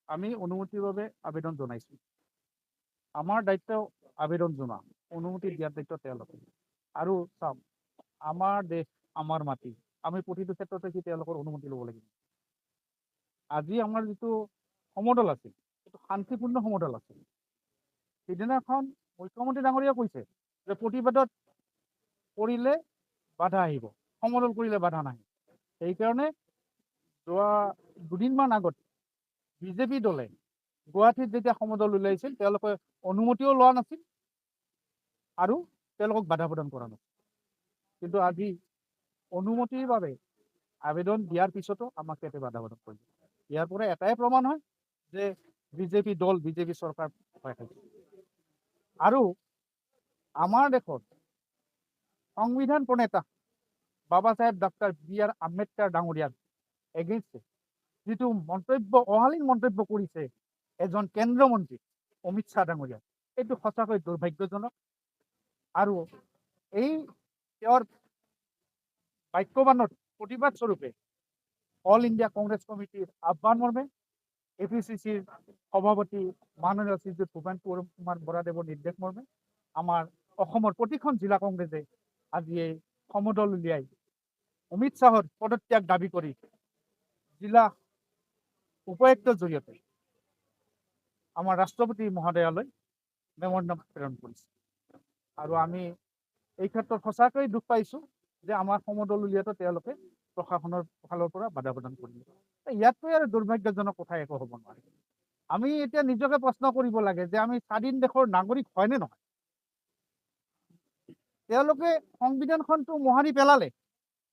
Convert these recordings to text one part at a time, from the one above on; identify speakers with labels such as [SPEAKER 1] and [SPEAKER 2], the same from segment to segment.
[SPEAKER 1] আমি অনুমতিৰ বাবে আবেদন জনাইছোঁ। আমাৰ দায়িত্ব আবেদন জনোৱা, অনুমতি দিয়াৰ দায়িত্ব তেওঁলোকৰ। আৰু চাওক, আমাৰ দেশ, আমাৰ মাটি, আমি প্ৰতিটো ক্ষেত্ৰতে কি তেওঁলোকৰ অনুমতি ল'ব লাগিব। আজি আমাৰ যিটো সমদল আছিল, সেইটো শান্তিপূৰ্ণ সমদল আছিল। সিদিনাখন মুখ্যমন্ত্ৰী ডাঙৰীয়া কৈছে যে প্ৰতিবাদত কৰিলে বাধা আহিব, সমদল কৰিলে বাধা নাহে। সেইকাৰণে যোৱা দুদিনমান আগত বিজেপি দলে গুৱাহাটীত যেতিয়া সমদল উলিয়াইছিল, তেওঁলোকে অনুমতিও লোৱা নাছিল আৰু তেওঁলোকক বাধা প্ৰদান কৰা নাছিল। কিন্তু আজি অনুমতিৰ বাবে আবেদন দিয়াৰ পিছতো আমাক ইয়াতে বাধা প্ৰদান কৰিছে। ইয়াৰ পৰা এটাই প্ৰমাণ হয় যে বিজেপি দল, বিজেপি চৰকাৰ ভয় খাইছে। আৰু আমাৰ দেশত সংবিধান প্ৰণেতা বাবা চাহেব ডক্টৰ B.R. আম্বেদকাৰ ডাঙৰীয়াৰ এগেইনষ্টে যিটো মন্তব্য, অশালীন মন্তব্য কৰিছে এজন কেন্দ্ৰীয় মন্ত্ৰী অমিত শ্বাহ ডাঙৰীয়া, এইটো সঁচাকৈ দুৰ্ভাগ্যজনক। আৰু এই তেওঁৰ বাক্যবানত প্ৰতিবাদ স্বৰূপে অল ইণ্ডিয়া কংগ্ৰেছ কমিটিৰ আহ্বান মৰ্মে APCCৰ সভাপতি মাননীয় শ্ৰীযুত ভূপেন কুমাৰ বৰাদেৱৰ নিৰ্দেশ মৰ্মে আমাৰ অসমৰ প্ৰতিখন জিলা কংগ্ৰেছে আজি এই সমদল উলিয়াই অমিত শ্বাহৰ পদত্যাগ দাবী কৰি জিলা উপায়ুক্তৰ জৰিয়তে আমাৰ ৰাষ্ট্ৰপতি মহোদয়ালৈ মেম'ৰেণ্ডাম প্ৰেৰণ কৰিছে। আৰু আমি এই ক্ষেত্ৰত সঁচাকৈ দুখ পাইছোঁ যে আমাৰ সমদল উলিয়াওঁতে তেওঁলোকে প্ৰশাসনৰ ফালৰ পৰা বাধা প্ৰদান কৰিলে। ইয়াতকৈ আৰু দুৰ্ভাগ্যজনক কথা একো হ'ব নোৱাৰে। আমি এতিয়া নিজকে প্ৰশ্ন কৰিব লাগে যে আমি স্বাধীন দেশৰ নাগৰিক হয়নে নহয়। তেওঁলোকে সংবিধানখনটো মোহাৰি পেলালে।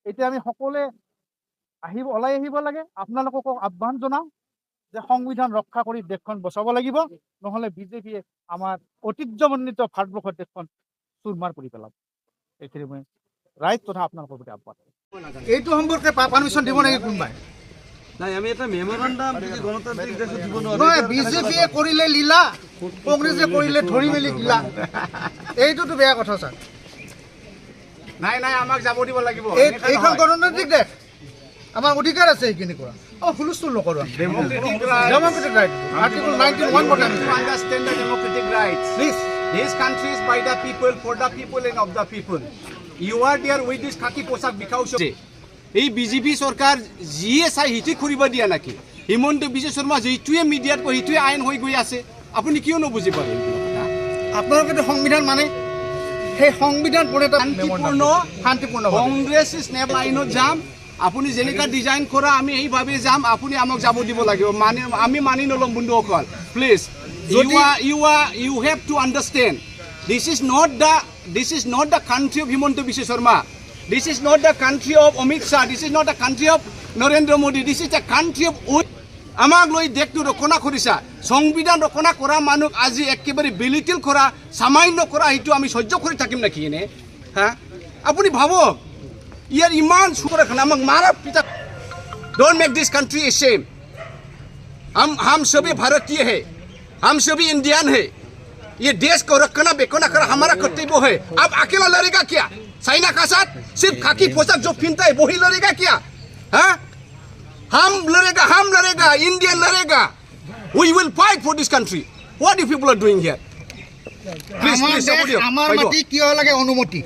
[SPEAKER 1] এতিয়া আমি সকলোৱে ওলাই আহিব লাগে। আপোনালোকক আহ্বান জনাওঁ যে সংবিধান ৰক্ষা কৰি দেশখন বচাব লাগিব, নহ'লে বিজেপিয়ে আমাৰ ঐতিহ্যমণ্ডিত ভাৰতবৰ্ষৰ দেশখন চুৰমাৰ কৰি পেলাব। এইখিনি মই ৰাইজ তথা আপোনালোকৰ প্ৰতি আহ্বান।
[SPEAKER 2] এইটো সম্পৰ্কে পাৰমিশ্যন দিব নেকি কোনোবাই?
[SPEAKER 3] নাই, আমি এটা মেমৰেণ্ডাম গণতান্ত্ৰিক দেশত দিব নোৱাৰো।
[SPEAKER 2] নহয়, বিজেপিয়ে কৰিলে লীলা, কংগ্ৰেছে কৰিলে ধৰি মেলি দিলা, এইটোতো বেয়া কথা ছাৰ।
[SPEAKER 4] নাই নাই, আমাক যাব দিব লাগিব।
[SPEAKER 2] এইখন গণতান্ত্ৰিক দেশ, আমাৰ অধিকাৰ আছে এইখিনি কৰা। হুলস্থুল নকৰোঁ। Democratic right. Article 91 what I'm saying.
[SPEAKER 4] Understand the democratic rights.
[SPEAKER 2] Please.
[SPEAKER 4] This country is by the people, for the people and of the people. You are there with this khaki poshak because of এই BJP চৰকাৰ যিয়ে চাই হিটি কৰিব দিয়া নাকি। হিমন্ত বিশ্ব শৰ্মা যিটোৱে মিডিয়াত কৈ সিটোৱে আইন হৈ গৈ আছে, আপুনি কিয় নুবুজি পাৰে?
[SPEAKER 2] আপোনালোকেতো সংবিধান মানে, সেই সংবিধান প্ৰণেতা
[SPEAKER 4] শান্তিপূৰ্ণ কংগ্ৰেছ ইজ নেভাৰ আইনত যাম। আপুনি যেনেকা ডিজাইন কৰা আমি এইভাৱে যাম, আপুনি আমাক যাব দিব লাগিব। আমি মানি নল'ম বন্ধুসকল। Please, you have to understand, this is not the country of Himanta Biswa Sharma. This is not the country of Amit Shah. This is not the country of Narendra Modi. This is the country of আমাক লৈ দেশটো ৰক্ষণা কৰিছা। সংবিধান ৰক্ষণা কৰা মানুহ আজি একেবাৰে বিলিটিল কৰা, সামান্য কৰা, সেইটো আমি সহ্য কৰি থাকিম নেকি এনে? হা, আপুনি ভাবক, ইয়াৰ ইমান চুকৰ এখন আমাক মাৰা পিতা। Don't make this country a shame. हम सभी भारतीय है, हम सभी इंडियन है। ये देश को रखना बेखना कर हमारा कर्तव्य है। अब अकेला लड़ेगा क्या? चाइना का साथ सिर्फ खाकी पोशाक जो पहनता है वही लड़ेगा क्या? हाँ, हम लड़ेगा, इंडियन लड़ेगा। We will fight for this country. What you people are doing here? Please,
[SPEAKER 2] আমাৰ মাটি কিয় লাগে অনুমতি?